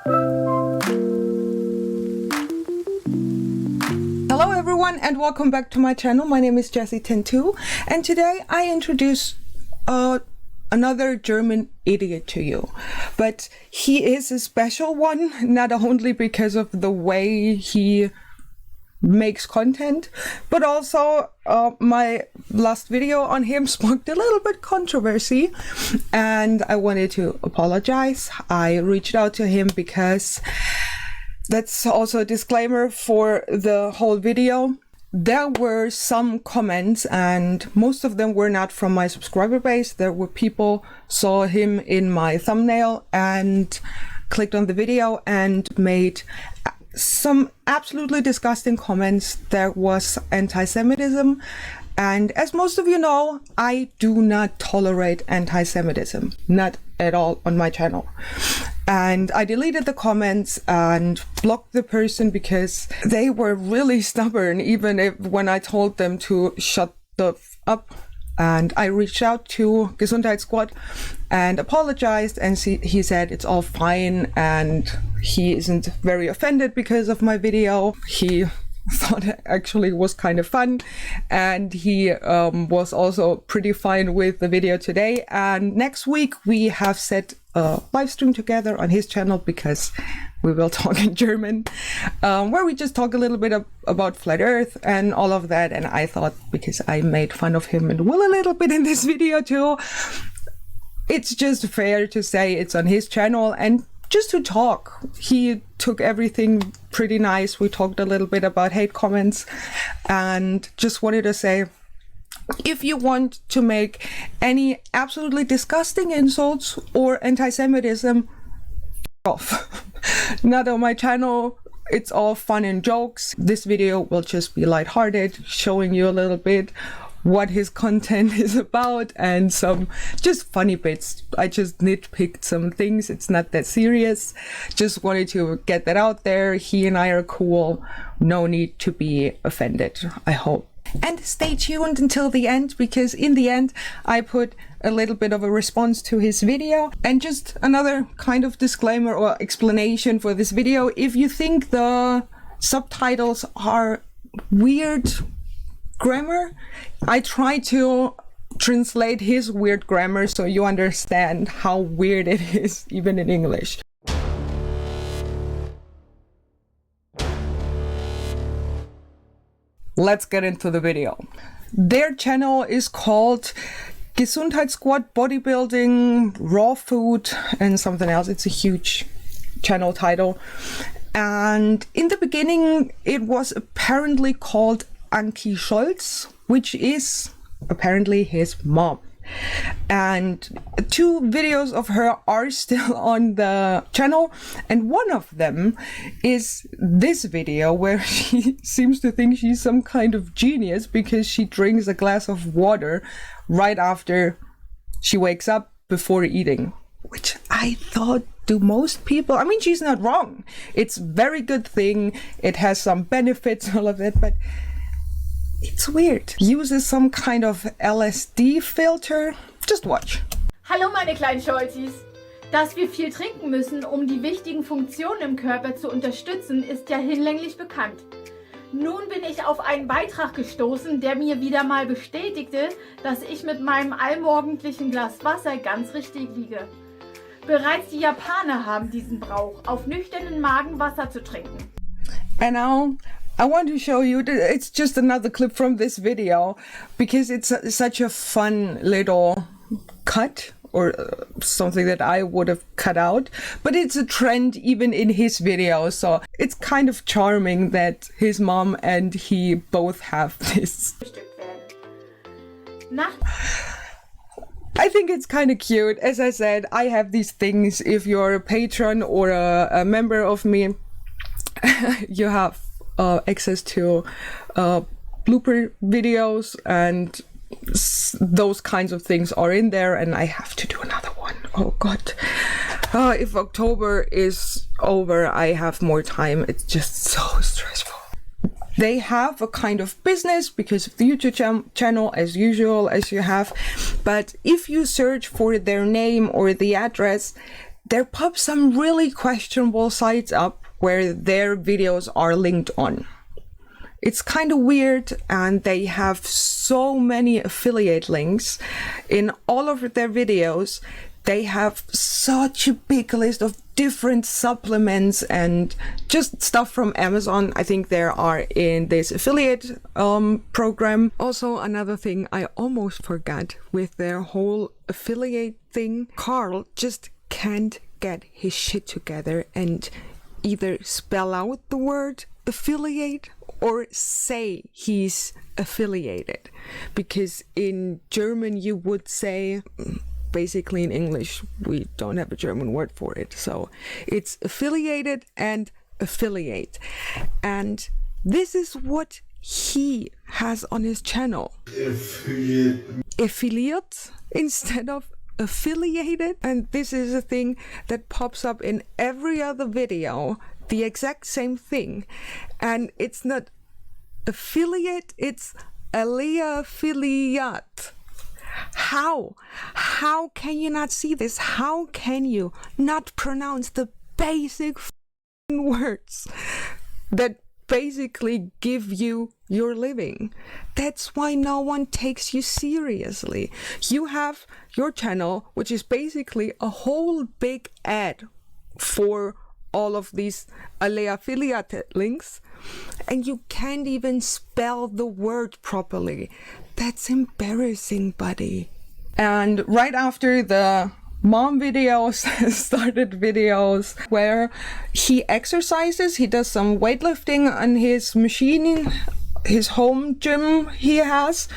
Hello everyone and welcome back to my channel. My name is Tantrum and today I introduce another German idiot to you. But he is a special one, not only because of the way he makes content, but also my last video on him sparked a little bit controversy and I wanted to apologize. I reached out to him because that's also a disclaimer for the whole video. There were some comments and most of them were not from my subscriber base. There were people saw him in my thumbnail and clicked on the video and made some absolutely disgusting comments. There was anti-Semitism, and as most of you know, I do not tolerate anti-Semitism, not at all on my channel. And I deleted the comments and blocked the person because they were really stubborn, even when I told them to shut the up. And I reached out to GESUNDHEITSSQUAD and apologized, and he said it's all fine and he isn't very offended because of my video. He thought it actually was kind of fun, and he was also pretty fine with the video today. And next week we have set a live stream together on his channel because we will talk in German, where we just talk a little bit about flat earth and all of that. And I thought, because I made fun of him and Will a little bit in this video too, it's just fair to say it's on his channel and just to talk. He took everything pretty nice. We talked a little bit about hate comments and just wanted to say, if you want to make any absolutely disgusting insults or anti-Semitism, off. Not on my channel. It's all fun and jokes. This video will just be lighthearted, showing you a little bit what his content is about and some just funny bits. I just nitpicked some things. It's not that serious. Just wanted to get that out there. He and I are cool. No need to be offended, I hope. And stay tuned until the end, because in the end I put a little bit of a response to his video. And just another kind of disclaimer or explanation for this video: if you think the subtitles are weird grammar, I try to translate his weird grammar so you understand how weird it is even in English. Let's get into the video. Their channel is called GESUNDHEITSSQUAD Bodybuilding, Raw Food, and something else. It's a huge channel title. And in the beginning, it was apparently called Anki Scholz, which is apparently his mom. And 2 videos of her are still on the channel, and one of them is this video where she seems to think she's some kind of genius because she drinks a glass of water right after she wakes up before eating, which I thought, do most people? I mean, she's not wrong. It's a very good thing. It has some benefits, all of that, but it's weird. Uses some kind of LSD filter. Just watch. Hallo meine kleinen Scholzis. Dass wir viel trinken müssen, um die wichtigen Funktionen im Körper zu unterstützen, ist ja hinlänglich bekannt. Nun bin ich auf einen Beitrag gestoßen, der mir wieder mal bestätigte, dass ich mit meinem allmorgendlichen Glas Wasser ganz richtig liege. Bereits die Japaner haben diesen Brauch, auf nüchternen Magen Wasser zu trinken. And now I want to show you, it's just another clip from this video because it's such a fun little cut, or something that I would have cut out, but it's a trend even in his videos, so it's kind of charming that his mom and he both have this. I think it's kind of cute. As I said, I have these things. If you're a patron or a member of me, you have access to blooper videos, and those kinds of things are in there, and I have to do another one. Oh god. If October is over, I have more time. It's just so stressful. They have a kind of business because of the YouTube channel, as usual, as you have. But if you search for their name or the address, there pop some really questionable sites up where their videos are linked on. It's kind of weird, and they have so many affiliate links in all of their videos. They have such a big list of different supplements and just stuff from Amazon. I think there are in this affiliate program. Also, another thing I almost forgot with their whole affiliate thing, Carl just can't get his shit together and either spell out the word affiliate or say he's affiliated, because in German you would say, basically in English we don't have a German word for it, so it's affiliated and affiliate, and this is what he has on his channel. Affiliate instead of affiliated, and this is a thing that pops up in every other video, the exact same thing, and it's not affiliate, it's affiliate. How can you not see this? How can you not pronounce the basic words that basically give you your living? That's why no one takes you seriously. You have your channel, which is basically a whole big ad for all of these affiliate links, and you can't even spell the word properly. That's embarrassing, buddy. And right after the mom videos started videos where he exercises, he does some weightlifting on his machine, his home gym he has,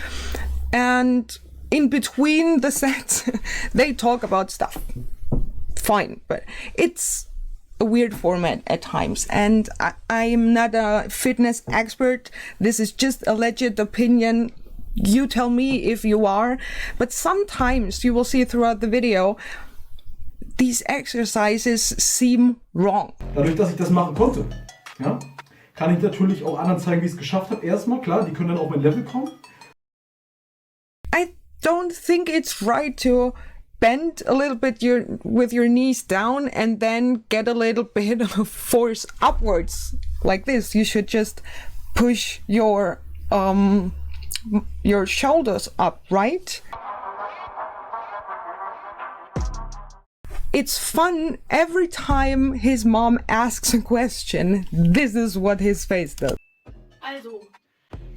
and in between the sets they talk about stuff. Fine, but it's a weird format at times, and I'm not a fitness expert. This is just a legit opinion. You tell me if you are, but sometimes you will see throughout the video these exercises seem wrong. Dadurch, dass ich das machen konnte, ja, kann ich natürlich auch anderen zeigen, wie ich es geschafft habe. Erstmal, klar, die können dann auf mein Level kommen. I don't think it's right to bend a little bit with your knees down and then get a little bit of force upwards like this. You should just push your shoulders up, right? It's fun every time his mom asks a question. This is what his face does. Also,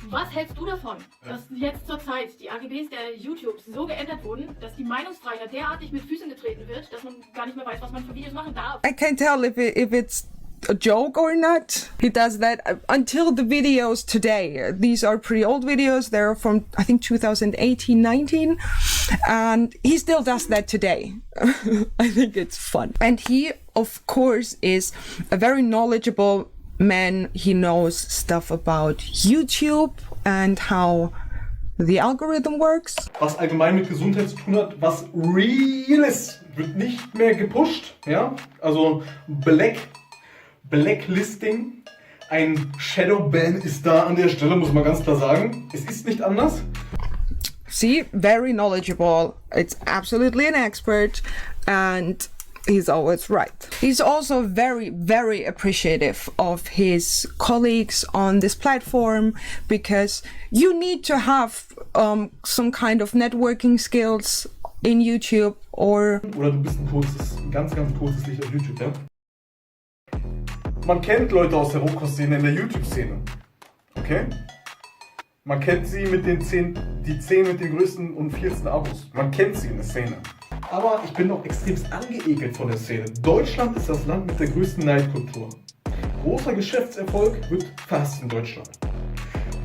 was hältst du davon, dass jetzt zur Zeit die AGBs der YouTubes so geändert wurden, dass die Meinungsfreiheit derartig mit Füßen getreten wird, dass man gar nicht mehr weiß, was man für Videos machen darf? I can't tell if it's a joke or not. He does that until the videos today. These are pretty old videos. They're from, I think, 2018-19, and he still does that today. I think it's fun. And he, of course, is a very knowledgeable man. He knows stuff about YouTube and how the algorithm works. Was allgemein mit Gesundheit zu tun hat, was real ist, wird nicht mehr gepusht. Ja? Also Blacklisting, ein Shadowban ist da an der Stelle, muss man ganz klar sagen. Es ist nicht anders. See, very knowledgeable. It's absolutely an expert, and he's always right. He's also very, very appreciative of his colleagues on this platform, because you need to have some kind of networking skills in YouTube or du bist ein ganz, ganz kurzes Licht auf YouTube, ja? Man kennt Leute aus der Rohkost-Szene in der YouTube-Szene. Okay? Man kennt sie mit den 10 mit den größten und vielsten Abos. Man kennt sie in der Szene. Aber ich bin noch extremst angeekelt von der Szene. Deutschland ist das Land mit der größten Neidkultur. Großer Geschäftserfolg wird verhasst in Deutschland.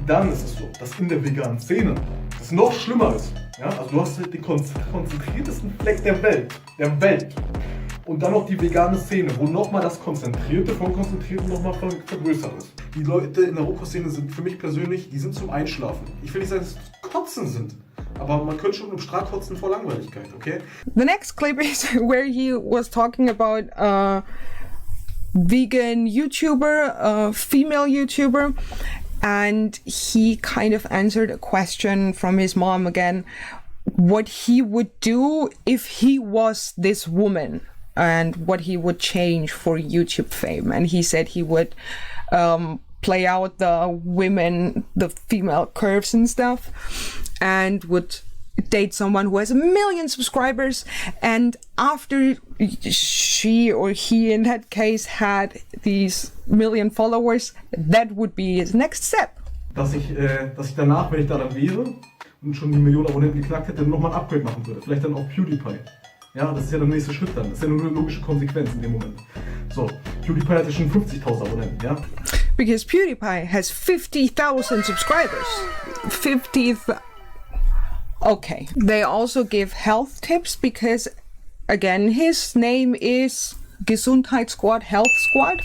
Dann ist es so, dass in der veganen Szene das noch schlimmer ist. Ja? Also du hast den konzentriertesten Fleck der Welt. Und dann noch die vegane Szene, wo nochmal das Konzentrierte vom Konzentrierten nochmal vergrößert ist. Die Leute in der Rohkost-Szene sind für mich persönlich, die sind zum Einschlafen. Ich will nicht sagen, dass es Kotzen sind, aber man könnte schon im Strahl kotzen vor Langweiligkeit, okay? The next clip is where he was talking about a vegan YouTuber, a female YouTuber, and he kind of answered a question from his mom again, what he would do if he was this woman. and what he would change for YouTube fame. And he said he would play out the female curves and stuff, and would date someone who has 1 million subscribers. And after she or he, in that case, had these 1 million followers, that would be his next step. Dass ich danach, wenn ich da dann wäre und schon die 1 Million Abonnenten geknackt hätte, nochmal ein Upgrade machen würde. Vielleicht dann auf PewDiePie. Ja, das ist ja der nächste Schritt dann. Das ist ja nur eine logische Konsequenz in dem Moment. So, PewDiePie hat ja schon 50.000 Abonnenten, ja? Because PewDiePie has 50,000 subscribers. 50,000. Okay. They also give health tips because, again, his name is GESUNDHEITSSQUAD, Health Squad.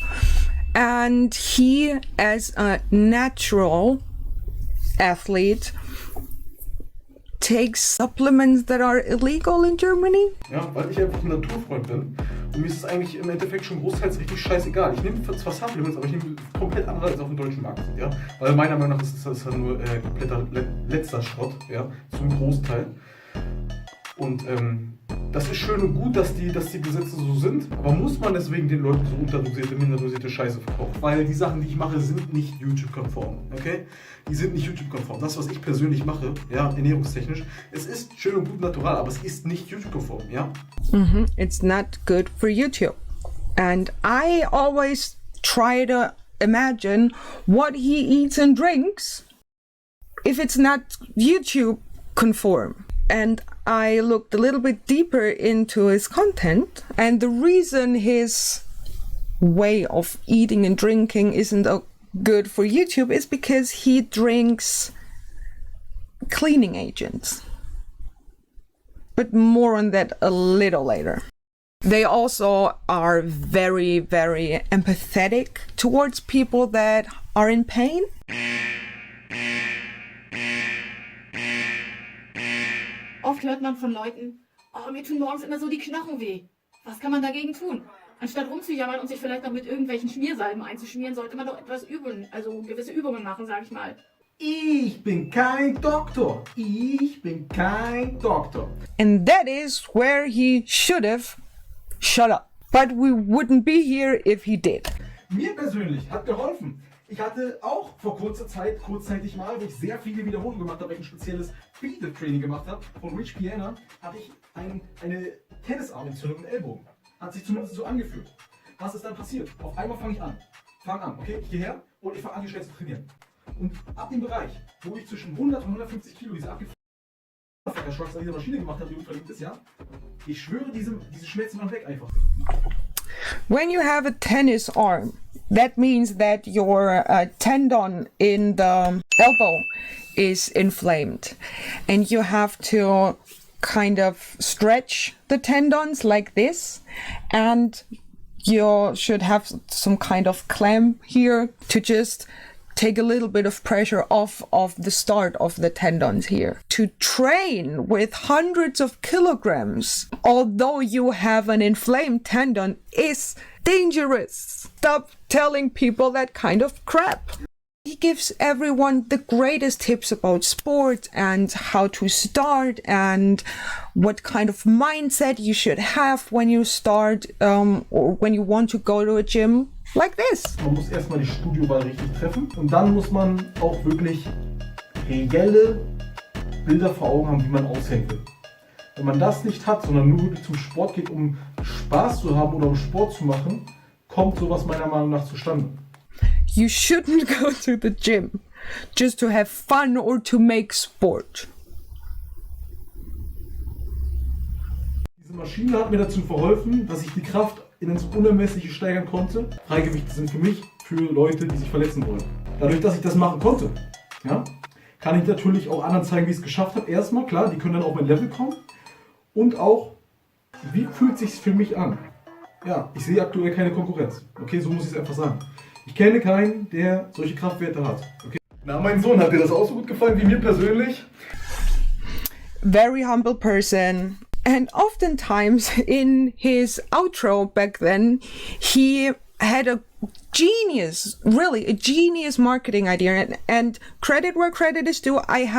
And he, as a natural athlete, takes supplements that are illegal in Germany. Ja, weil ich einfach ein Naturfreund bin. Und mir ist es eigentlich im Endeffekt schon großteils richtig scheißegal. Ich nehme zwar Supplements, aber ich nehme komplett andere als auf dem deutschen Markt. Ja? Weil meiner Meinung nach ist das ja nur kompletter letzter Schrott, ja? Zum Großteil. Und das ist schön und gut, dass die Gesetze so sind, aber muss man deswegen den Leuten so unterdosierte, minderdosierte Scheiße verkaufen? Weil die Sachen, die ich mache, sind nicht YouTube-konform, okay? Die sind nicht YouTube-konform. Das, was ich persönlich mache, ja, ernährungstechnisch, es ist schön und gut natural, aber es ist nicht YouTube-konform, ja? It's not good for YouTube. And I always try to imagine what he eats and drinks if it's not YouTube-conform. And I looked a little bit deeper into his content, and the reason his way of eating and drinking isn't good for YouTube is because he drinks cleaning agents. But more on that a little later. They also are very, very empathetic towards people that are in pain. Oft hört man von Leuten, oh, mir tun morgens immer so die Knochen weh. Was kann man dagegen tun? Anstatt rumzujammern und sich vielleicht noch mit irgendwelchen Schmiersalben einzuschmieren, sollte man doch etwas üben, also gewisse Übungen machen, sag ich mal. Ich bin kein Doktor. Ich bin kein Doktor. And that is where he should have shut up. But we wouldn't be here if he did. Mir persönlich hat geholfen. Ich hatte auch vor kurzzeitig mal, wo ich sehr viele Wiederholungen gemacht habe, weil ich ein spezielles Beat-Training gemacht habe, von Rich Piana, hatte ich eine Tennisarmentzündung im Ellbogen. Hat sich zumindest so angefühlt. Was ist dann passiert? Auf einmal fange ich an. Okay? Ich gehe her und ich fange an, hier schnell zu trainieren. Und ab dem Bereich, wo ich zwischen 100 und 150 Kilo diese Abgefuckten-Shocks an dieser Maschine gemacht habe, die unverliebt ist, ja, ich schwöre, diese Schmerzen waren weg einfach. When you have a tennis arm, that means that your tendon in the elbow is inflamed, and you have to kind of stretch the tendons like this, and you should have some kind of clamp here to just take a little bit of pressure off of the start of the tendons here. To train with hundreds of kilograms, although you have an inflamed tendon, is dangerous. Stop telling people that kind of crap. He gives everyone the greatest tips about sport and how to start and what kind of mindset you should have when you start or when you want to go to a gym like this. Man muss erstmal die Studiowahl richtig treffen und dann muss man auch wirklich reelle Bilder vor Augen haben, wie man aussehen will. Wenn man das nicht hat, sondern nur wirklich zum Sport geht, um Spaß zu haben oder um Sport zu machen, kommt sowas meiner Meinung nach zustande. You shouldn't go to the gym just to have fun or to make sport. Diese Maschine hat mir dazu verholfen, dass ich die Kraft ins Unermessliche steigern konnte. Freigewichte sind für mich, für Leute, die sich verletzen wollen. Dadurch, dass ich das machen konnte, ja, kann ich natürlich auch anderen zeigen, wie ich es geschafft habe. Erstmal, klar, die können dann auf mein Level kommen. Und auch, wie fühlt es sich für mich an? Ja, ich sehe aktuell keine Konkurrenz. Okay, so muss ich es einfach sagen. Ich kenne keinen, der solche Kraftwerte hat. Okay. Na, mein Sohn, hat dir das auch so gut gefallen wie mir persönlich? Very humble person. And oftentimes in his outro back then, he had a genius marketing idea. And credit where credit is due, I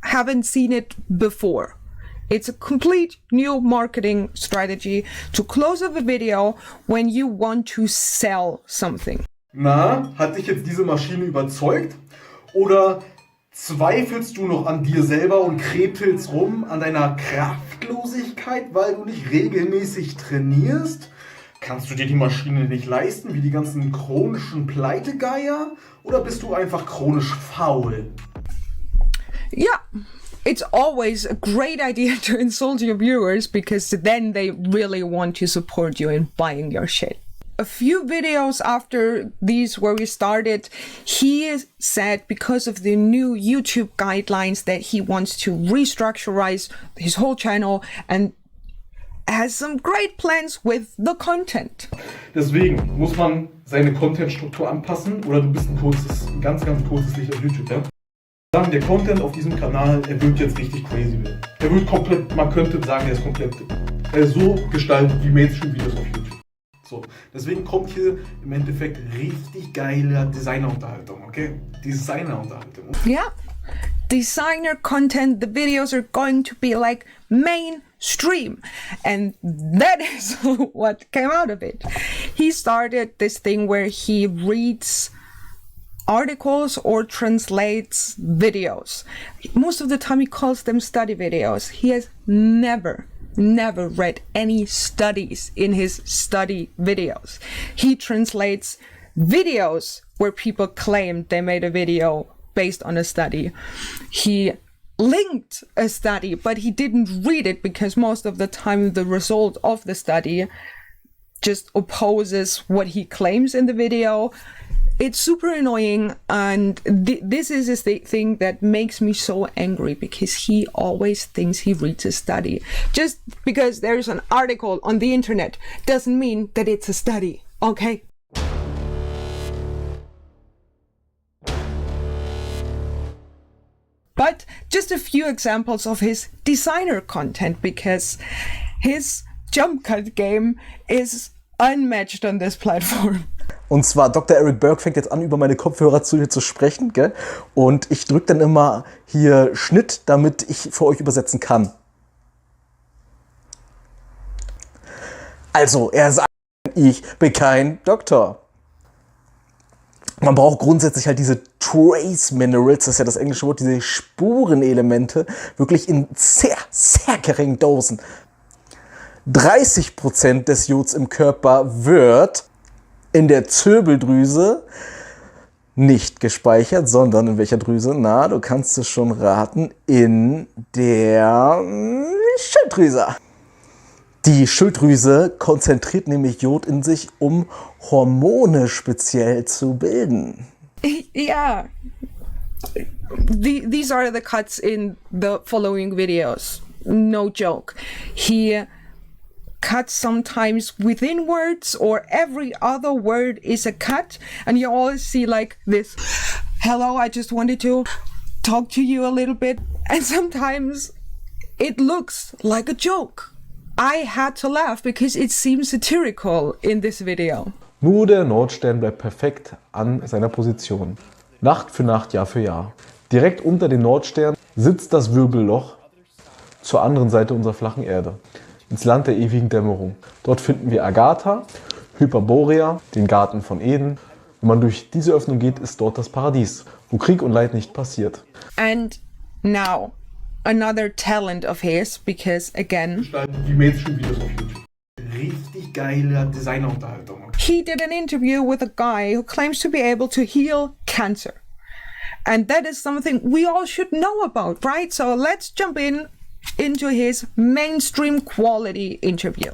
haven't seen it before. It's a complete new marketing strategy to close up a video when you want to sell something. Na, hat dich jetzt diese Maschine überzeugt? Oder zweifelst du noch an dir selber und krepelst rum an deiner Kraftlosigkeit, weil du nicht regelmäßig trainierst? Kannst du dir die Maschine nicht leisten, wie die ganzen chronischen Pleitegeier? Oder bist du einfach chronisch faul? Yeah, it's always a great idea to insult your viewers because then they really want to support you in buying your shit. A few videos after these where we started, he said because of the new YouTube guidelines that he wants to restructurize his whole channel and has some great plans with the content. Deswegen muss man seine Contentstruktur anpassen oder du bist ein ganz kurzes Licht auf YouTube, ja? Der Content auf diesem Kanal, er wird jetzt richtig crazy werden. Er wird komplett, man könnte sagen, er ist komplett so gestaltet wie Mainstream-Videos auf YouTube. So, deswegen kommt hier im Endeffekt richtig geile Designer-Unterhaltung, okay? Designer-Unterhaltung. Yeah, designer content, the videos are going to be like mainstream. And that is what came out of it. He started this thing where he reads articles or translates videos. Most of the time he calls them study videos. He has never read any studies in his study videos. He translates videos where people claimed they made a video based on a study. He linked a study, but he didn't read it because most of the time the result of the study just opposes what he claims in the video. It's super annoying, and this is the thing that makes me so angry because he always thinks he reads a study. Just because there's an article on the internet doesn't mean that it's a study, okay? But just a few examples of his designer content because his jump cut game is unmatched on this platform. Und zwar Dr. Eric Berg fängt jetzt an, über meine Kopfhörer zu dir zu sprechen, gell? Und ich drücke dann immer hier Schnitt, damit ich für euch übersetzen kann. Also, er sagt, ich bin kein Doktor. Man braucht grundsätzlich halt diese Trace Minerals, das ist ja das englische Wort, diese Spurenelemente, wirklich in sehr, sehr geringen Dosen. 30% des Jods im Körper wird in der Zirbeldrüse nicht gespeichert, sondern in welcher Drüse? Na, du kannst es schon raten, in der Schilddrüse. Die Schilddrüse konzentriert nämlich Jod in sich, um Hormone speziell zu bilden. Yeah. These are the cuts in the following videos. No joke. He cuts sometimes within words or every other word is a cut, and you always see like this. Hello, I just wanted to talk to you a little bit. And sometimes it looks like a joke. I had to laugh because it seems satirical in this video. Nur der Nordstern bleibt perfekt an seiner Position. Nacht für Nacht, Jahr für Jahr. Direkt unter dem Nordstern sitzt das Wirbelloch zur anderen Seite unserer flachen Erde. Ins Land der ewigen Dämmerung. Dort finden wir Agatha, Hyperborea, den Garten von Eden. Wenn man durch diese Öffnung geht, ist dort das Paradies, wo Krieg und Leid nicht passiert. And now, another talent of his, because again, Die Mainstream-Videos auf YouTube. Richtig geile Designer-Unterhaltung. he did an interview with a guy who claims to be able to heal cancer. And that is something we all should know about, right? So let's jump into his mainstream quality interview.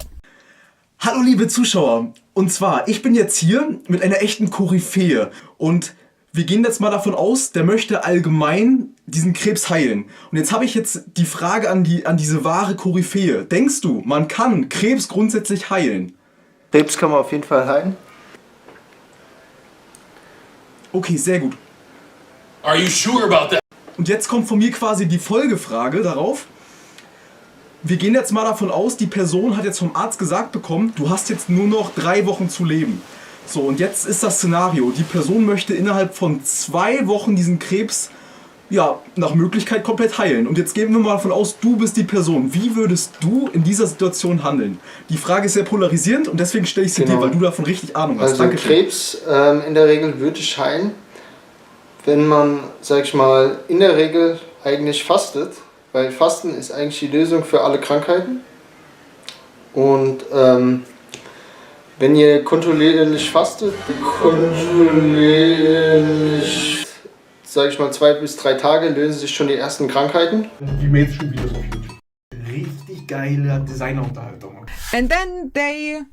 Hallo liebe Zuschauer, und zwar, ich bin jetzt hier mit einer echten Koryphäe und wir gehen jetzt mal davon aus, der möchte allgemein diesen Krebs heilen. Und jetzt habe ich jetzt die Frage an diese wahre Koryphäe. Denkst du, man kann Krebs grundsätzlich heilen? Krebs kann man auf jeden Fall heilen. Okay, sehr gut. Are you sure about that? Und jetzt kommt von mir quasi die Folgefrage darauf. Wir gehen jetzt mal davon aus, die Person hat jetzt vom Arzt gesagt bekommen, du hast jetzt nur noch 3 Wochen zu leben. So, und jetzt ist das Szenario, die Person möchte innerhalb von 2 Wochen diesen Krebs ja, nach Möglichkeit komplett heilen. Und jetzt gehen wir mal davon aus, du bist die Person. Wie würdest du in dieser Situation handeln? Die Frage ist sehr polarisierend und deswegen stelle ich sie dir, weil du davon richtig Ahnung hast. Also Dankeschön. Krebs in der Regel würde ich heilen, wenn man, sag ich mal, in der Regel eigentlich fastet, weil Fasten ist eigentlich die Lösung für alle Krankheiten. Und wenn ihr kontinuierlich fastet, sag ich mal 2 bis 3 Tage, lösen sich schon die ersten Krankheiten. Wie Mainstream-Videos auf YouTube. Richtig geile Designerunterhaltung. And then they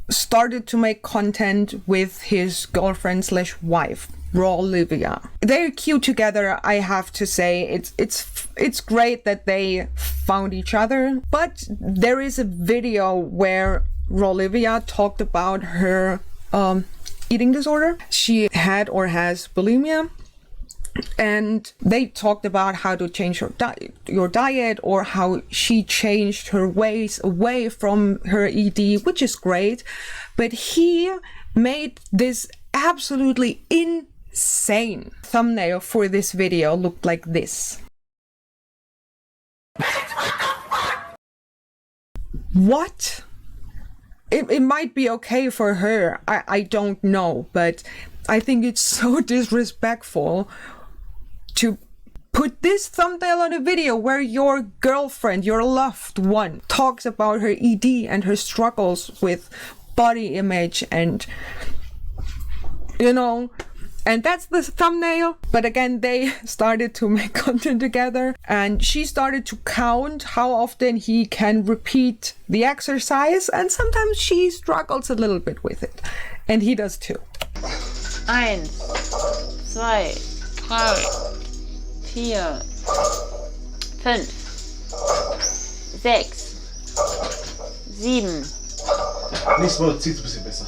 started to make content with his girlfriend slash wife, Raw Olivia. They're cute together, I have to say. It's great that they found each other. But there is a video where Raw Olivia talked about her eating disorder. She had or has bulimia. And they talked about how to change your diet or how she changed her ways away from her ED, which is great. But he made this absolutely insane thumbnail for this video looked like this. What? It might be okay for her, I don't know, but I think it's so disrespectful to put this thumbnail on a video where your girlfriend, your loved one, talks about her ED and her struggles with body image and, you know, and that's the thumbnail. But again, they started to make content together and she started to count how often he can repeat the exercise, and sometimes she struggles a little bit with it. And he does too. 1, 2, 3, 4, 5, 6, 7. Nächstes Mal zieht's ein bisschen besser.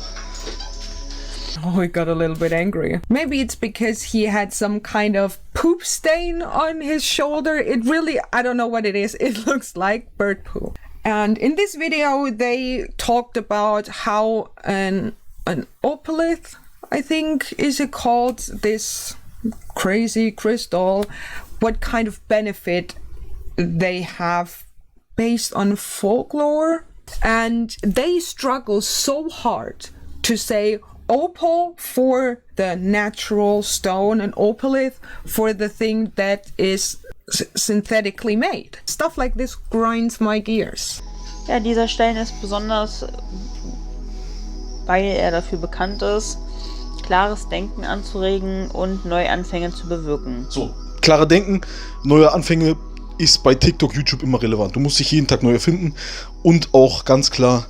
Oh, he got a little bit angry. Maybe it's because he had some kind of poop stain on his shoulder. It really, I don't know what it is. It looks like bird poo. And in this video, they talked about how an opalith, I think is it called, this crazy crystal, what kind of benefit they have based on folklore. And they struggle so hard to say opal for the natural stone and opalith for the thing that is synthetically made. Stuff like this grinds my gears. Ja, dieser Stein ist besonders, weil er dafür bekannt ist, klares Denken anzuregen und Neuanfänge zu bewirken. So, klare Denken, neue Anfänge ist bei TikTok, YouTube immer relevant. Du musst dich jeden Tag neu erfinden und auch ganz klar,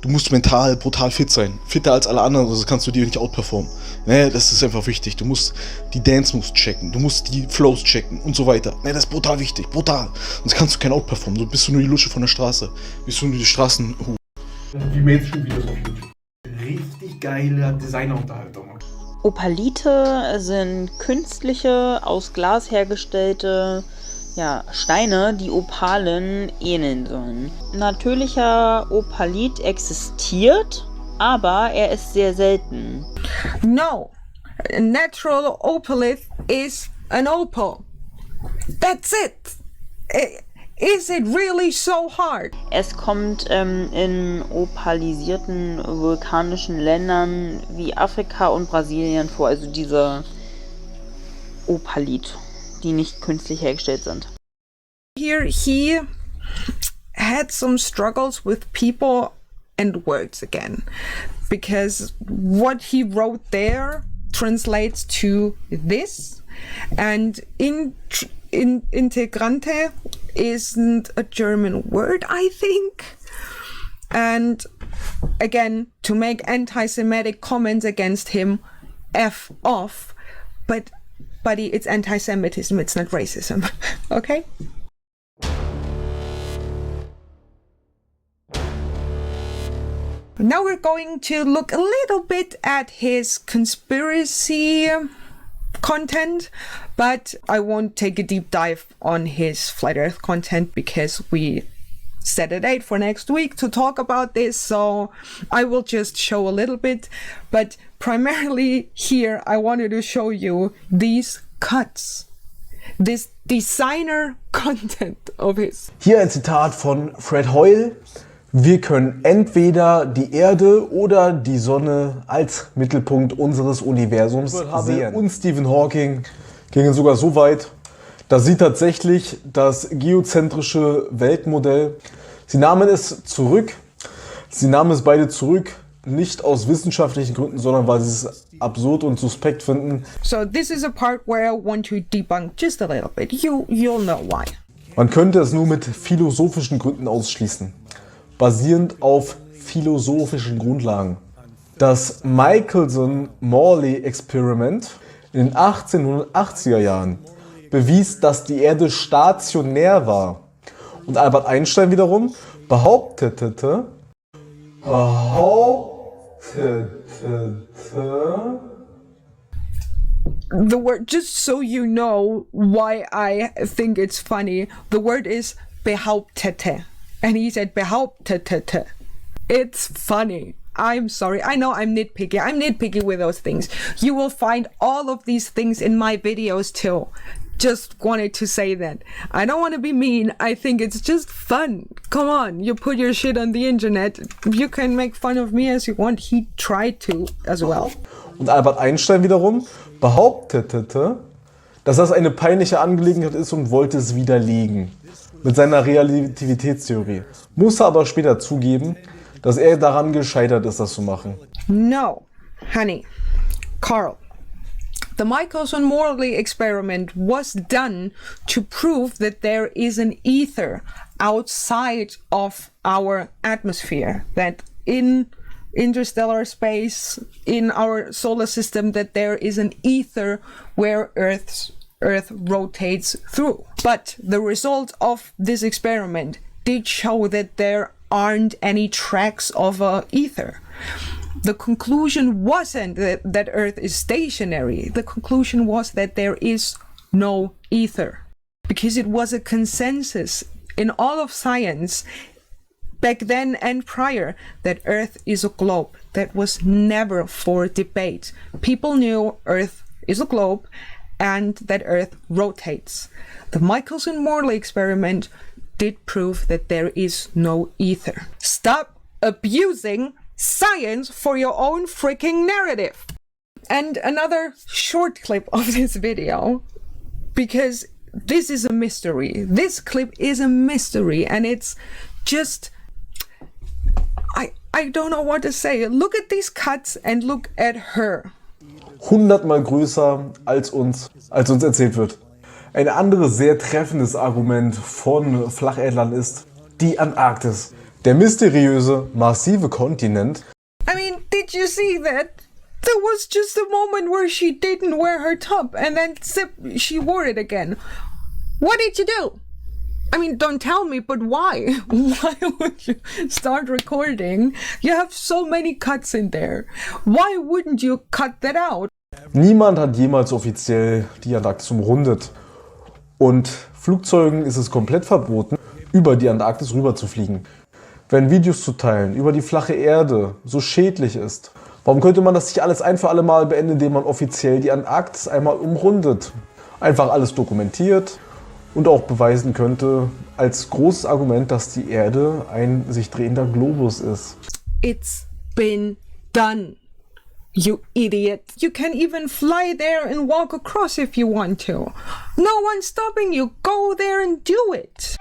du musst mental brutal fit sein. Fitter als alle anderen, sonst kannst du dir nicht outperformen. Ne, das ist einfach wichtig. Du musst die Dance-Moves checken, du musst die Flows checken und so weiter. Ne, das ist brutal wichtig, brutal. Sonst kannst du kein outperformen. So bist du nur die Lusche von der Straße. Bist du nur die Straßenhu. Wie Mainstream-Videos auf YouTube. Richtig geile Designerunterhaltung. Opalite sind künstliche, aus Glas hergestellte Steine, die Opalen ähneln sollen. Natürlicher Opalit existiert, aber er ist sehr selten. No, a natural opalith is an opal. That's it. Is it really so hard? Es kommt in opalisierten vulkanischen Ländern wie Afrika und Brasilien vor, also diese Opalit, die nicht künstlich hergestellt sind. Here he had some struggles with people and words again, because what he wrote there translates to this, and integrante isn't a German word, I think. And again, to make anti-Semitic comments against him, F off, but buddy, it's anti-Semitism, it's not racism, okay? Now we're going to look a little bit at his conspiracy content, but I won't take a deep dive on his Flat Earth content because we set a date for next week to talk about this, so I will just show a little bit. But primarily here I wanted to show you these cuts. this designer content of his. Hier ein Zitat von Fred Hoyle. Wir können entweder die Erde oder die Sonne als Mittelpunkt unseres Universums sehen. Und Stephen Hawking gingen sogar so weit, dass sie tatsächlich das geozentrische Weltmodell, sie nahmen es beide zurück, nicht aus wissenschaftlichen Gründen, sondern weil sie es absurd und suspekt finden. So this is a part where I want to debunk just a little bit. You'll know why. Man könnte es nur mit philosophischen Gründen ausschließen, basierend auf philosophischen Grundlagen. Das Michelson-Morley-Experiment in den 1880er Jahren bewies, dass die Erde stationär war. Und Albert Einstein wiederum behauptete, The word, just so you know why I think it's funny, the word is behauptete. And he said behauptete. It's funny. I'm sorry. I know I'm nitpicky. I'm nitpicky with those things. You will find all of these things in my videos too. Just wanted to say that. I don't want to be mean. I think it's just fun. Come on, you put your shit on the internet. You can make fun of me as you want. He tried to as well. Und Albert Einstein wiederum behauptete, dass das eine peinliche Angelegenheit ist und wollte es widerlegen. Mit seiner Relativitätstheorie. Musste aber später zugeben, dass er daran gescheitert ist, das zu machen. No, honey. Carl. The Michelson-Morley experiment was done to prove that there is an ether outside of our atmosphere, that in interstellar space, in our solar system, that there is an ether where Earth rotates through. But the result of this experiment did show that there aren't any tracks of ether. The conclusion wasn't that Earth is stationary. The conclusion was that there is no ether. Because it was a consensus in all of science, back then and prior, that Earth is a globe. That was never for debate. People knew Earth is a globe and that Earth rotates. The Michelson-Morley experiment did prove that there is no ether. Stop abusing science for your own freaking narrative. And another short clip of this video, because this is a mystery. This clip is a mystery and it's just, I don't know what to say. Look at these cuts and look at her. 100-mal größer als uns erzählt wird. Ein anderes sehr treffendes Argument von Flacherdlern ist die Antarktis. Der mysteriöse, massive Kontinent. I mean, did you see that? There was just a moment where she didn't wear her top and then she wore it again. What did you do? I mean, don't tell me, but why? Why would you start recording? You have so many cuts in there. Why wouldn't you cut that out? Niemand hat jemals offiziell die Antarktis umrundet. Und Flugzeugen ist es komplett verboten, über die Antarktis rüber zu fliegen. Wenn Videos zu teilen über die flache Erde so schädlich ist, warum könnte man das nicht alles ein für alle Mal beenden, indem man offiziell die Antarktis einmal umrundet? Einfach alles dokumentiert und auch beweisen könnte als großes Argument, dass die Erde ein sich drehender Globus ist. It's been done, you idiot. You can even fly there and walk across if you want to. No one's stopping you. Go there and do it.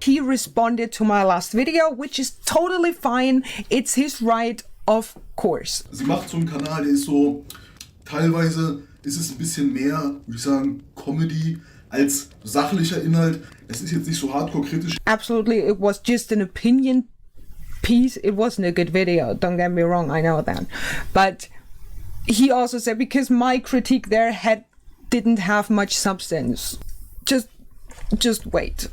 He responded to my last video, which is totally fine. It's his right, of course. Sie macht so einen Kanal, der ist so, teilweise ist es ein bisschen mehr, würde ich sagen, Comedy als sachlicher Inhalt. Es ist jetzt nicht so hardcore kritisch. Absolutely, it was just an opinion piece. It wasn't a good video, don't get me wrong, I know that. But he also said, because my critique there didn't have much substance. Just wait.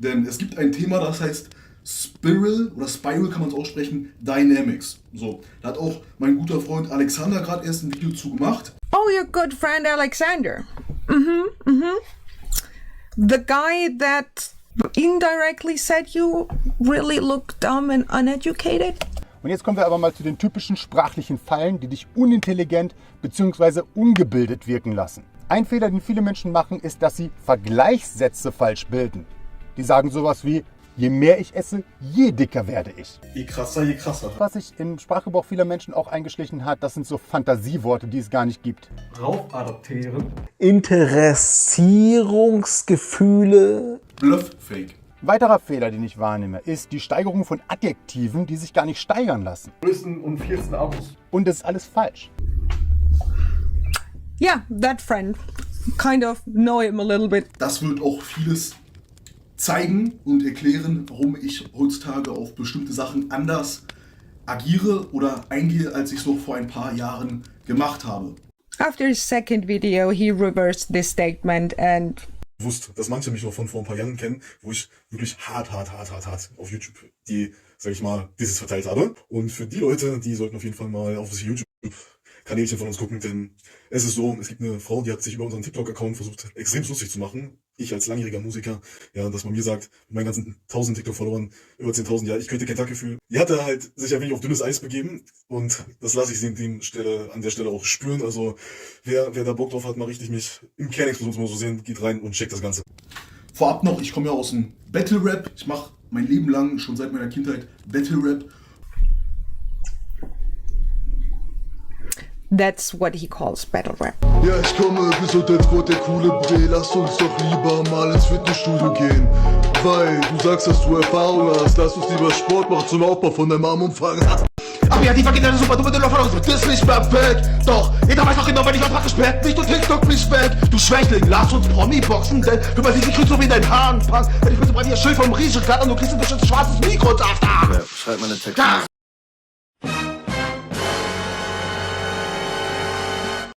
Denn es gibt ein Thema, das heißt Spiral kann man es aussprechen, Dynamics. So, da hat auch mein guter Freund Alexander gerade erst ein Video zu gemacht. Oh, your good friend Alexander. The guy that indirectly said you really look dumb and uneducated? Und jetzt kommen wir aber mal zu den typischen sprachlichen Fallen, die dich unintelligent bzw. ungebildet wirken lassen. Ein Fehler, den viele Menschen machen, ist, dass sie Vergleichssätze falsch bilden. Die sagen sowas wie, je mehr ich esse, je dicker werde ich. Je krasser, je krasser. Was sich im Sprachgebrauch vieler Menschen auch eingeschlichen hat, das sind so Fantasieworte, die es gar nicht gibt. Raufadaptieren. Interessierungsgefühle. Bluff-Fake. Weiterer Fehler, den ich wahrnehme, ist die Steigerung von Adjektiven, die sich gar nicht steigern lassen. Größten und vielsten Abos. Und das ist alles falsch. Yeah, that friend. Kind of know him a little bit. Das wird auch vieles zeigen und erklären, warum ich heutzutage auf bestimmte Sachen anders agiere oder eingehe, als ich es noch vor ein paar Jahren gemacht habe. After his second video, he reversed this statement and Bewusst, dass manche mich noch von vor ein paar Jahren kennen, wo ich wirklich hart auf YouTube die, sag ich mal, dieses verteilt habe. Und für die Leute, die sollten auf jeden Fall mal auf das YouTube-Kanälchen von uns gucken, denn es ist so, es gibt eine Frau, die hat sich über unseren TikTok-Account versucht, extrem lustig zu machen. Ich als langjähriger Musiker, ja, dass man mir sagt, mit meinen ganzen 1000 TikTok-Followern, über 10.000, ja, ich könnte Kentucky fühlen. Die hatte halt sich ein wenig auf dünnes Eis begeben und das lasse ich sie an der Stelle auch spüren. Also, wer da Bock drauf hat, mal richtig mich im Kernexplosionsmodus so sehen, geht rein und checkt das Ganze. Vorab noch, ich komme ja aus dem Battle-Rap. Ich mache mein Leben lang, schon seit meiner Kindheit, Battle-Rap. that's what he calls battle rap. Ja, ich komme, Gesundheitsquad, der coole Bre. Lass uns doch lieber mal ins Fitnessstudio gehen. Weil du sagst, dass du Erfahrung hast. Lass uns lieber Sport machen zum Aufbau von deinem Armumfang. Aber ja, die vergehen super, du mit den Läufer, das ist nicht perfekt. Doch, jeder weiß doch genau, wenn ich was mache, sperrt nicht und TikTok mich weg. Du Schwächling, lass uns Promi-Boxen, denn du weißt nicht, ich krieg so wie dein Hahnfang. Wenn ich bitte bei dir Schild vom Riesengrad und du kriegst ein schwarzes Mikro und sagst, Ja, schreib mal eine Text.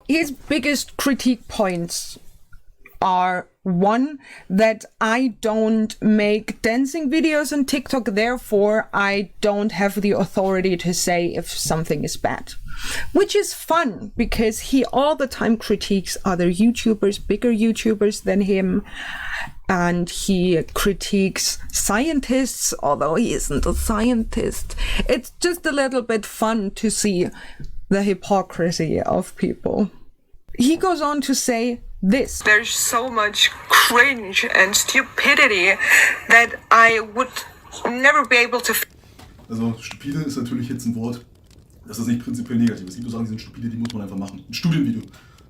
His biggest critique points are one, that I don't make dancing videos on TikTok, therefore I don't have the authority to say if something is bad. Which is fun, because he all the time critiques other YouTubers, bigger YouTubers than him, and he critiques scientists, although he isn't a scientist. It's just a little bit fun to see the hypocrisy of people. He goes on to say this. There's so much cringe and stupidity that I would never be able to... Also stupide ist natürlich jetzt ein Wort, das ist nicht prinzipiell negativ. Es gibt so Sachen, die sind stupide, die muss man einfach machen. Ein Studienvideo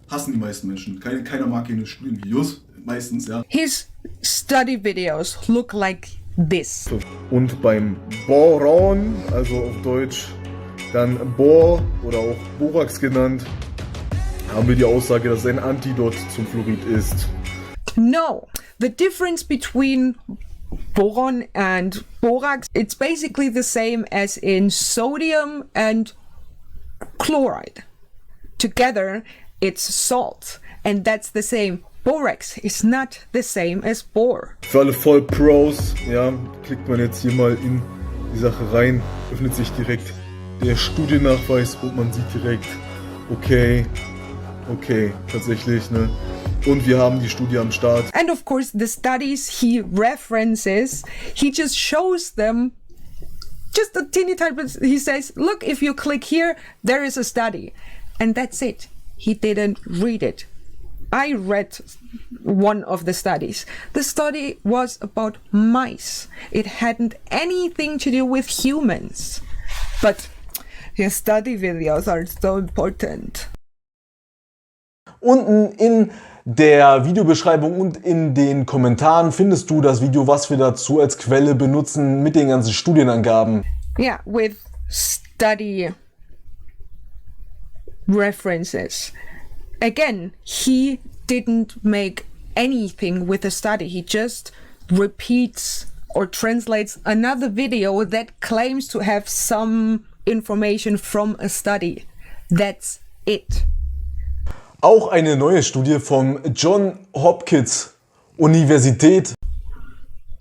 hassen die meisten Menschen. Keiner mag keine Studienvideos, meistens, ja. His study videos look like this. Und beim Boron, also auf Deutsch dann Bor oder auch Borax genannt, haben wir die Aussage, dass es ein Antidot zum Fluorid ist. No, the difference between boron and borax, it's basically the same as in sodium and chloride. Together, it's salt, and that's the same. Borax is not the same as bor. Für alle Vollpros, ja, klickt man jetzt hier mal in die Sache rein, öffnet sich direkt der Studiennachweis und man sieht direkt, okay, tatsächlich, ne? Und wir haben die Studie am Start. And of course, the studies he references, he just shows them just a teeny tiny bit. He says, look, if you click here, there is a study. And that's it. He didn't read it. I read one of the studies. The study was about mice. It hadn't anything to do with humans. But his study videos are so important. Unten in der Videobeschreibung und in den Kommentaren findest du das Video, was wir dazu als Quelle benutzen, mit den ganzen Studienangaben. Yeah, with study references. Again, he didn't make anything with the study. He just repeats or translates another video that claims to have some information from a study. That's it. Auch eine neue Studie vom John Hopkins Universität.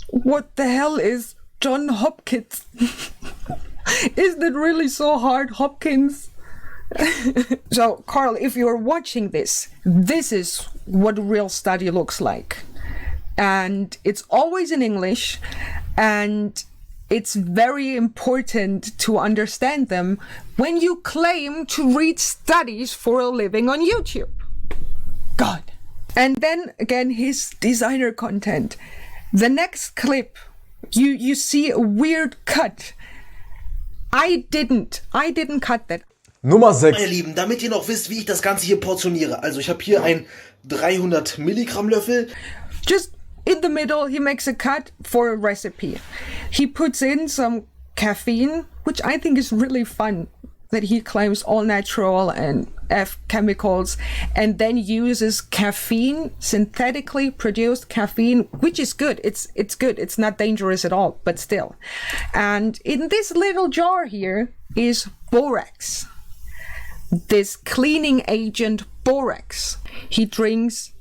What the hell is John Hopkins? Isn't it really so hard, Hopkins? So, Carl, if you're watching this, this is what a real study looks like. and it's always in English, and it's very important to understand them when you claim to read studies for a living on YouTube. God. And then again, his designer content. The next clip, you see a weird cut. I didn't cut that. Nummer 6. Meine Lieben, damit ihr noch wisst, wie ich das Ganze hier portioniere. Also ich habe hier einen 300 Milligramm Löffel. Just in the middle, he makes a cut for a recipe. He puts in some caffeine, which I think is really fun, that he claims all natural and F chemicals, and then uses caffeine, synthetically produced caffeine, which is good. It's good. It's not dangerous at all, but still. And in this little jar here is borax, this cleaning agent borax. He drinks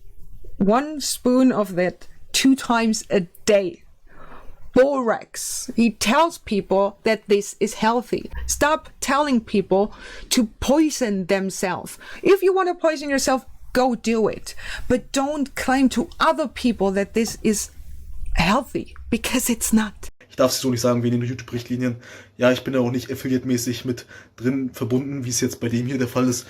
1 spoon of that 2 times a day. Borax. He tells people that this is healthy. Stop telling people to poison themselves. If you want to poison yourself, go do it. But don't claim to other people that this is healthy, because it's not. Ich darf es so nicht sagen, wegen den YouTube-Richtlinien. Ja, ich bin da auch nicht affiliate-mäßig mit drin verbunden, wie es jetzt bei dem hier der Fall ist.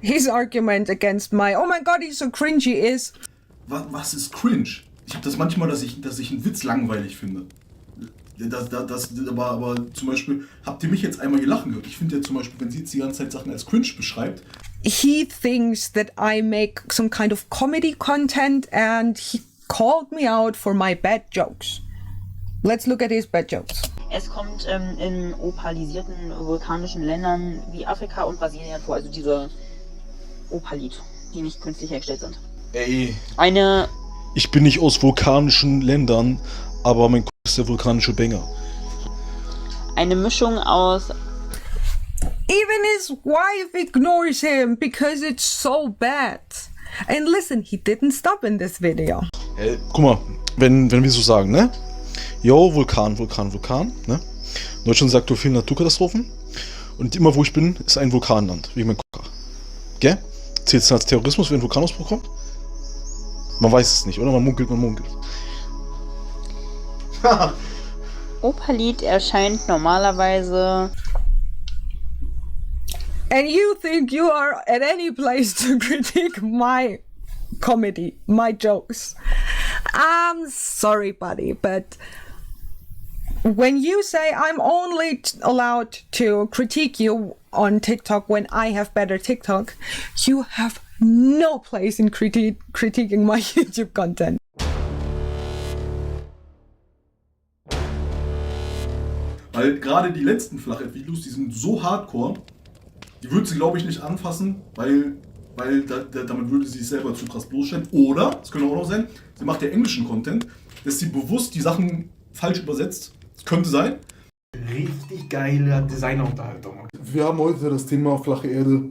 His argument against my, oh my god, he's so cringy is... Was ist cringe? Ich habe das manchmal, dass ich einen Witz langweilig finde. Aber zum Beispiel, habt ihr mich jetzt einmal hier lachen gehört? Ich finde ja zum Beispiel, wenn sie jetzt die ganze Zeit Sachen als cringe beschreibt. He thinks that I make some kind of comedy content and he called me out for my bad jokes. Let's look at his bad jokes. Es kommt in opalisierten vulkanischen Ländern wie Afrika und Brasilien vor, also diese Opalit, die nicht künstlich hergestellt sind. Ey. Eine... Ich bin nicht aus vulkanischen Ländern, aber mein Kopf ist der vulkanische Banger. Eine Mischung aus... Even his wife ignores him because it's so bad. And listen, he didn't stop in this video. Guck mal, wenn wir so sagen, ne? Yo, Vulkan, ne? Deutschland sagt so viele Naturkatastrophen. Und immer wo ich bin, ist ein Vulkanland, wegen meinem Kocher. Gell? Zählt es als Terrorismus, wenn ein Vulkanausbruch kommt? Man weiß es nicht, oder? Man munkelt. Opalit erscheint normalerweise... And you think you are at any place to critique my comedy, my jokes. I'm sorry, buddy, but when you say I'm only allowed to critique you on TikTok when I have better TikTok, you have no place in critiquing my YouTube content. Weil gerade die letzten Flachhead-Videos, die sind so hardcore, die würde sie, glaube ich, nicht anfassen, weil damit würde sie sich selber zu krass bloßstellen. Oder, es könnte auch noch sein, sie macht ja englischen Content, dass sie bewusst die Sachen falsch übersetzt. Das könnte sein. Richtig geile Designerunterhaltung. Wir haben heute das Thema flache Erde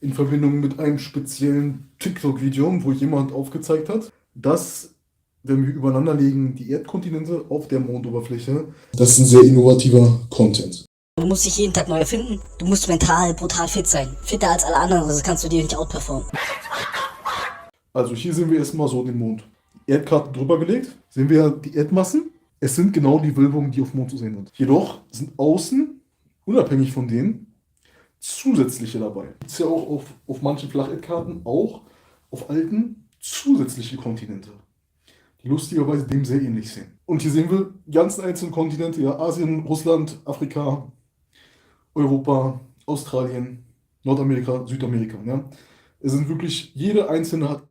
in Verbindung mit einem speziellen TikTok-Video, wo jemand aufgezeigt hat, dass, wenn wir übereinander legen, die Erdkontinente auf der Mondoberfläche, das ist ein sehr innovativer Content. Du musst dich jeden Tag neu erfinden. Du musst mental brutal fit sein. Fitter als alle anderen, sonst kannst du dir nicht outperformen. Also hier sehen wir erstmal so den Mond. Erdkarte drüber gelegt, sehen wir die Erdmassen. Es sind genau die Wölbungen, die auf dem Mond zu sehen sind. Jedoch sind außen, unabhängig von denen, zusätzliche dabei. Es ist ja auch auf manchen Flacherdkarten, auch auf alten, zusätzliche Kontinente, die lustigerweise dem sehr ähnlich sehen. Und hier sehen wir die ganzen einzelnen Kontinente, ja, Asien, Russland, Afrika, Europa, Australien, Nordamerika, Südamerika. Ja. Es sind wirklich, jede einzelne hat...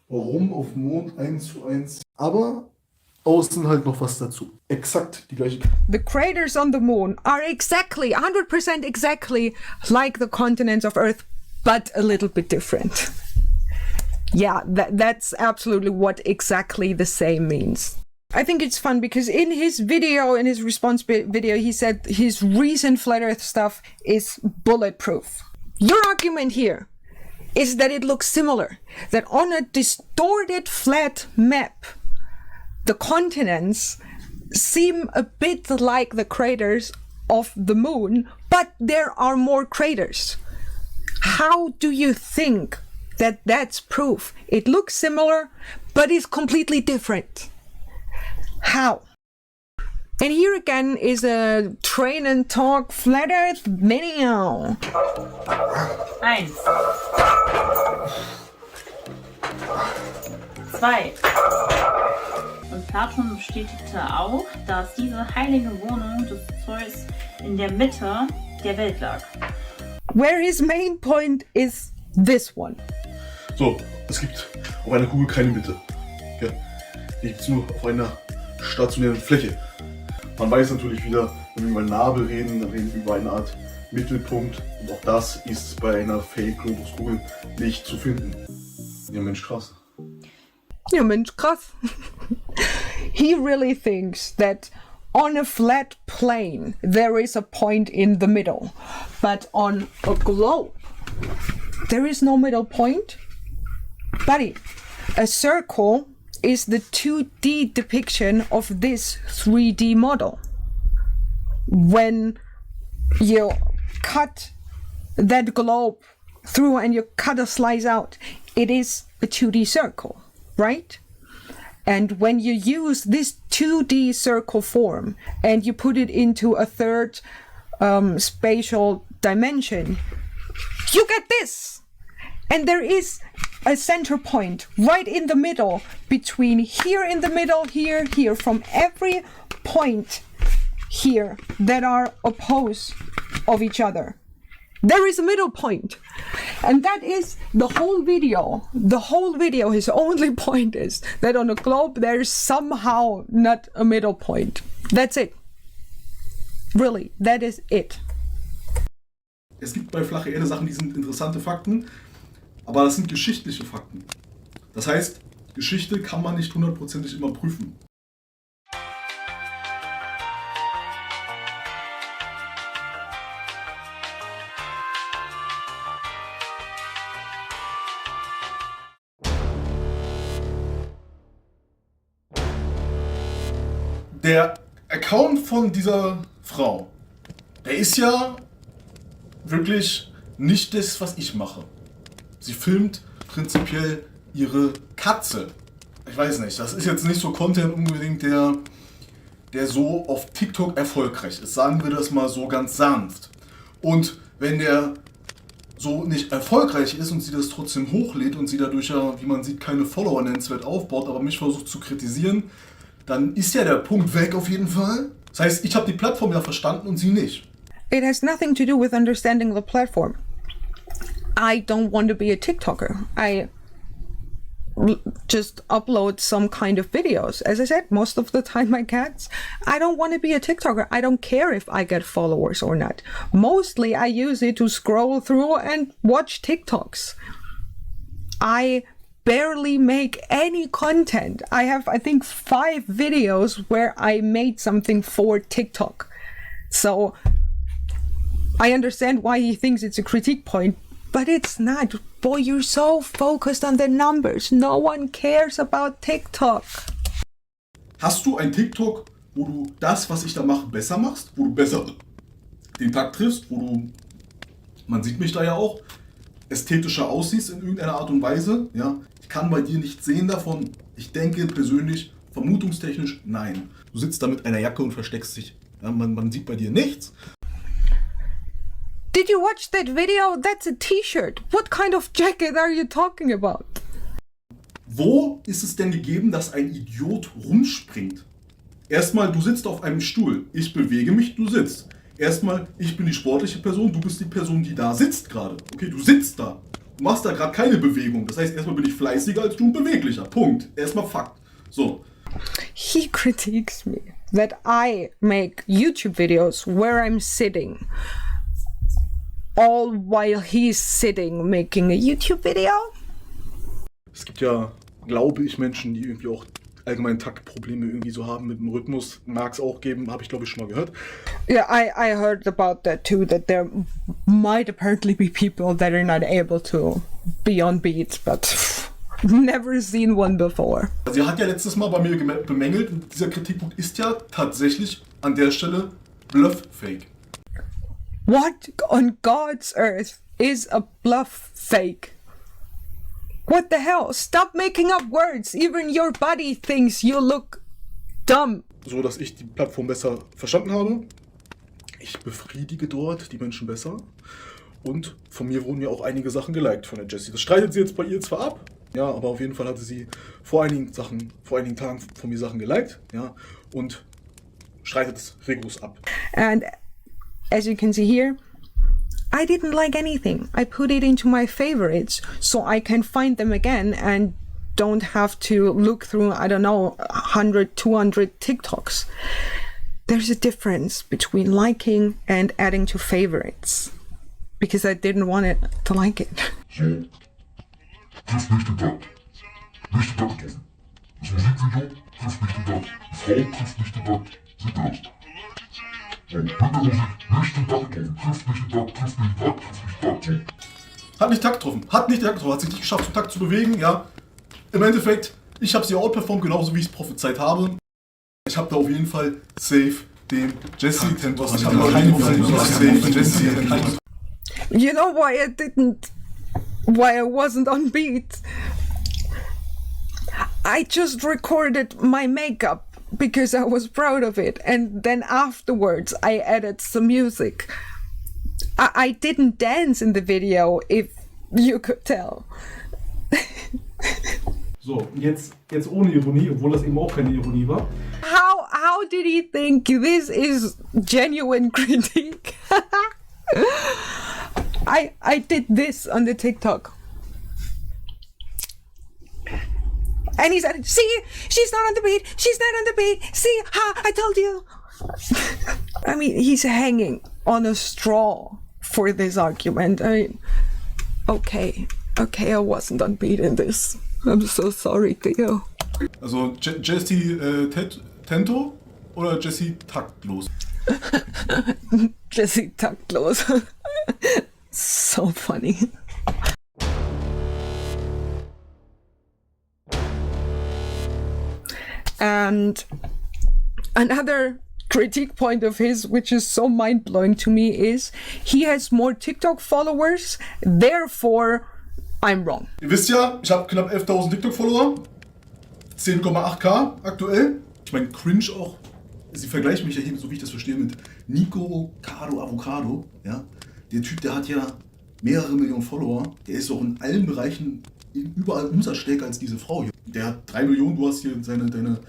Warum auf dem Mond 1:1? Aber außen halt noch was dazu. Exakt die gleiche... The craters on the moon are exactly, 100% exactly like the continents of Earth, but a little bit different. Yeah, that's absolutely what exactly the same means. I think it's fun because in his video, in his response video, he said his recent flat earth stuff is bulletproof. Your argument here is that it looks similar, that on a distorted flat map, the continents seem a bit like the craters of the moon, but there are more craters. How do you think that that's proof? It looks similar, but is completely different. How? And here again is a Train and Talk Flat Earth video. 1, 2. Und Platon bestätigte auch, dass diese heilige Wohnung des Zeus in der Mitte der Welt lag. Where his main point is this one. So, es gibt auf einer Kugel keine Mitte. Ja, die gibt es nur auf einer stationären Fläche. Man weiß natürlich wieder, wenn wir über Nabel reden, dann reden wir über eine Art Mittelpunkt. Und auch das ist bei einer Fake-Globuskugel nicht zu finden. Ja, Mensch, krass. Ja, Mensch, krass. He really thinks that on a flat plane there is a point in the middle, but on a globe there is no middle point. Buddy, a circle is the 2D depiction of this 3D model. When you cut that globe through and you cut a slice out, it is a 2D circle, right? And when you use this 2D circle form and you put it into a third spatial dimension, you get this. And there is a center point right in the middle, between here in the middle, here, here, from every point here that are opposed of each other. There is a middle point. And that is the whole video. The whole video, his only point is that on a globe there's somehow not a middle point. That's it. Really, that is it. Es gibt bei flache Erde Sachen, die sind interessante Fakten, aber das sind geschichtliche Fakten. Das heißt, Geschichte kann man nicht hundertprozentig immer prüfen. Der Account von dieser Frau, der ist ja wirklich nicht das, was ich mache. Sie filmt prinzipiell ihre Katze. Ich weiß nicht, das ist jetzt nicht so Content unbedingt, der so auf TikTok erfolgreich ist. Sagen wir das mal so ganz sanft. Und wenn der so nicht erfolgreich ist und sie das trotzdem hochlädt und sie dadurch ja, wie man sieht, keine Follower nennenswert aufbaut, aber mich versucht zu kritisieren, dann ist ja der Punkt weg auf jeden Fall. Das heißt, ich habe die Plattform ja verstanden und sie nicht. It has nothing to do with understanding the platform. I don't want to be a TikToker. I just upload some kind of videos. As I said, most of the time I can't. I don't want to be a TikToker. I don't care if I get followers or not. Mostly I use it to scroll through and watch TikToks. I barely make any content. I have, I think, 5 videos where I made something for TikTok. So I understand why he thinks it's a critique point, but it's not. Boy, you're so focused on the numbers. No one cares about TikTok. Hast du ein TikTok, wo du das, was ich da mache, besser machst? Wo du besser den Takt triffst? Wo du, man sieht mich da ja auch, ästhetischer aussiehst in irgendeiner Art und Weise? Ja? Ich kann bei dir nichts sehen davon. Ich denke persönlich, vermutungstechnisch, nein. Du sitzt da mit einer Jacke und versteckst dich. Ja, man sieht bei dir nichts. Did you watch that video? That's a t-shirt. What kind of jacket are you talking about? Wo ist es denn gegeben, dass ein Idiot rumspringt? Erstmal, du sitzt auf einem Stuhl. Ich bewege mich, du sitzt. Erstmal, ich bin die sportliche Person, du bist die Person, die da sitzt gerade. Okay, du sitzt da. Du machst da gerade keine Bewegung. Das heißt, erstmal bin ich fleißiger als du und beweglicher. Punkt. Erstmal Fakt. So. He critiques me that I make YouTube videos where I'm sitting. All while he's sitting making a YouTube video? Es gibt ja, glaube ich, Menschen, die irgendwie auch allgemein Taktprobleme irgendwie so haben mit dem Rhythmus. Mag es auch geben, habe ich glaube ich schon mal gehört. Yeah, I heard about that too, that there might apparently be people that are not able to be on beat, but never seen one before. Sie hat ja letztes Mal bei mir bemängelt, und dieser Kritikpunkt ist ja tatsächlich an der Stelle Bluff-Fake. What on God's earth is a bluff fake? What the hell? Stop making up words. Even your body thinks you look dumb. So, dass ich die Plattform besser verstanden habe. Ich befriedige dort die Menschen besser. Und von mir wurden ja auch einige Sachen geliked von der Jessie. Das streitet sie jetzt bei ihr zwar ab, ja, aber auf jeden Fall hatte sie vor einigen Tagen von mir Sachen geliked, ja, und streitet es rigoros ab. And as you can see here, I didn't like anything. I put it into my favorites so I can find them again and don't have to look through, I don't know, 100, 200 TikToks. There's a difference between liking and adding to favorites. Because I didn't want it to like it. So, trifft nicht den Takt. Nicht den Takt getroffen. Das Musikvideo trifft nicht den Takt. Die Frau trifft nicht den Takt. Seht ihr das? So, Hintergrund nicht den Takt getroffen. Trifft nicht den Takt, trifft nicht den Takt, trifft nicht den Takt. So. Hat nicht Takt getroffen. Hat sich nicht geschafft, zum Takt zu bewegen, ja. Im Endeffekt, ich habe sie outperformt, genauso wie ich es prophezeit habe. Ich habe da auf jeden Fall safe den Jessie Tentos. Ich habe da keine safe Jessie Tentos. You know why I wasn't on beat? I just recorded my makeup because I was proud of it, and then afterwards I added some music. I didn't dance in the video, if you could tell. So, jetzt ohne Ironie, obwohl das eben auch keine Ironie war. How did he think this is genuine critique? I did this on the TikTok. And he said, see, she's not on the beat, she's not on the beat, see, ha, I told you. I mean, he's hanging on a straw for this argument. I mean, okay, I wasn't on beat in this. I'm so sorry, Theo. Also Jessie Tento oder Jessie taktlos? Jessie taktlos. So funny. And another critique point of his, which is so mind-blowing to me, is he has more TikTok followers, therefore I'm wrong. Ihr wisst ja, ich habe knapp 11.000 TikTok-Follower, 10,8K aktuell. Ich meine, Cringe auch. Sie vergleichen mich ja hier, so wie ich das verstehe, mit Nico Caro Avocado. Ja? Der Typ, der hat ja mehrere Millionen Follower. Der ist auch in allen Bereichen überall umsatzstärker als diese Frau hier. Der hat 3 Millionen, du hast hier deine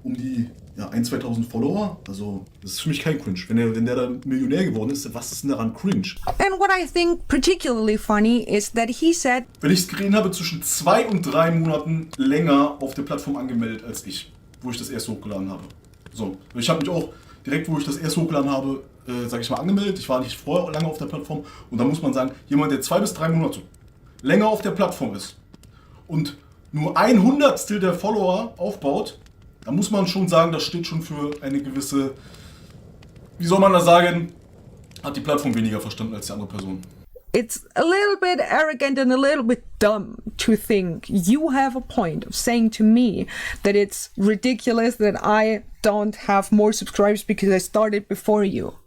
um die 1.000, 2.000 Follower. Also, das ist für mich kein Cringe. Wenn der da Millionär geworden ist, was ist denn daran Cringe? And what I think particularly funny is that he said, wenn ich es gesehen habe, zwischen 2 und 3 Monaten länger auf der Plattform angemeldet als ich, wo ich das erst hochgeladen habe. So, ich habe mich auch direkt, wo ich das erst hochgeladen habe, sag ich mal, angemeldet. Ich war nicht vorher lange auf der Plattform. Und da muss man sagen, jemand, der 2 bis 3 Monate länger auf der Plattform ist und nur 1/100 der Follower aufbaut, da muss man schon sagen, das steht schon für eine gewisse, wie soll man da sagen, hat die Plattform weniger verstanden als die andere Person. it's a little bit arrogant and a little bit dumb to think you have a point of saying to me that it's ridiculous that I don't have more subscribers because I started before you.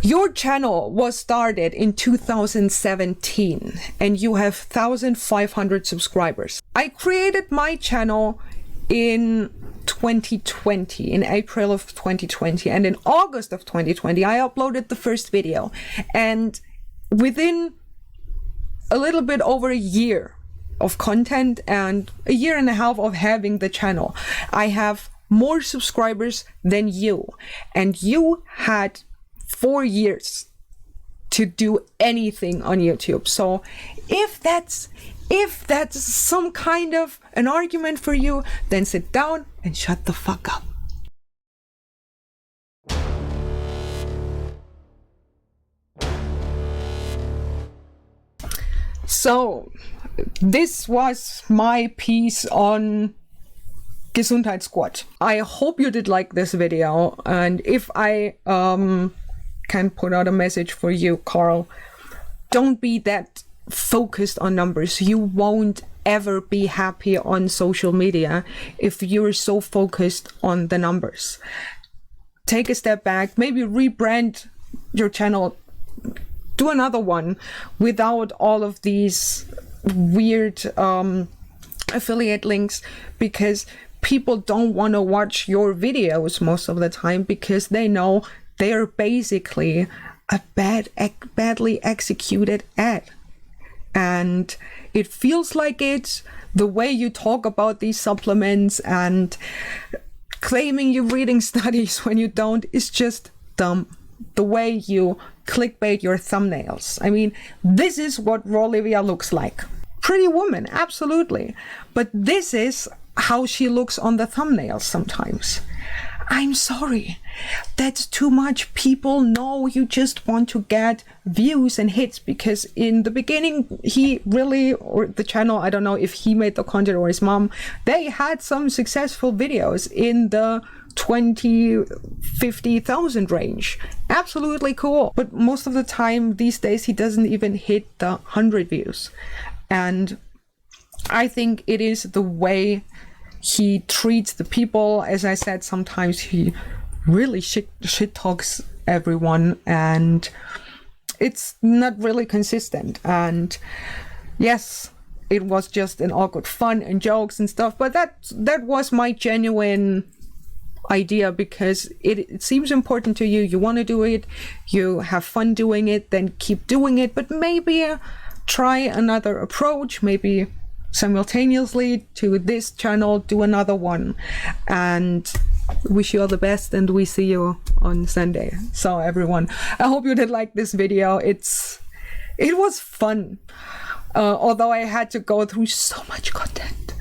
Your channel was started in 2017 and you have 1,500 subscribers. I created my channel in 2020, in April of 2020, and in August of 2020 I uploaded the first video, and within a little bit over a year of content and a year and a half of having the channel, I have more subscribers than you, and you had 4 years to do anything on YouTube. So if that's some kind of an argument for you, then sit down and shut the fuck up. So this was my piece on GESUNDHEITSSQUAD. I hope you did like this video, and if I can put out a message for you, Carl, don't be that focused on numbers. You won't ever be happy on social media if you're so focused on the numbers. Take a step back, maybe rebrand your channel, do another one without all of these weird affiliate links, because people don't want to watch your videos most of the time because they know they are basically a badly executed ad. And it feels like it, the way you talk about these supplements and claiming you're reading studies when you don't is just dumb. The way you clickbait your thumbnails. I mean, this is what Rolivia looks like. Pretty woman, absolutely. But this is how she looks on the thumbnails sometimes. I'm sorry, that's too much. People know you just want to get views and hits, because in the beginning he really, or the channel, I don't know if he made the content or his mom, they had some successful videos in the 20-50,000 range. Absolutely cool. But most of the time these days he doesn't even hit the 100 views. And I think it is the way he treats the people. As I said, sometimes he really shit talks everyone, and it's not really consistent. And yes, it was just in all good fun and jokes and stuff, but that was my genuine idea, because it seems important to you. You want to do it, you have fun doing it, then keep doing it, but maybe try another approach, maybe simultaneously to this channel, do another one. And wish you all the best, and we see you on Sunday. So everyone, I hope you did like this video. It was fun, although I had to go through so much content,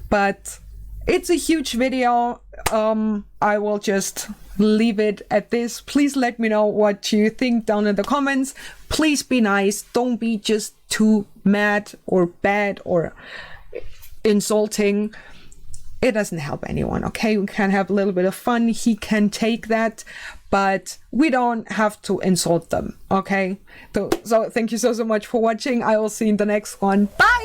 but it's a huge video. I will just leave it at this. Please let me know what you think down in the comments. Please be nice. Don't be just too mad or bad or insulting. It doesn't help anyone, okay? We can have a little bit of fun. He can take that, but we don't have to insult them, okay? So thank you so much for watching. I will see you in the next one. Bye!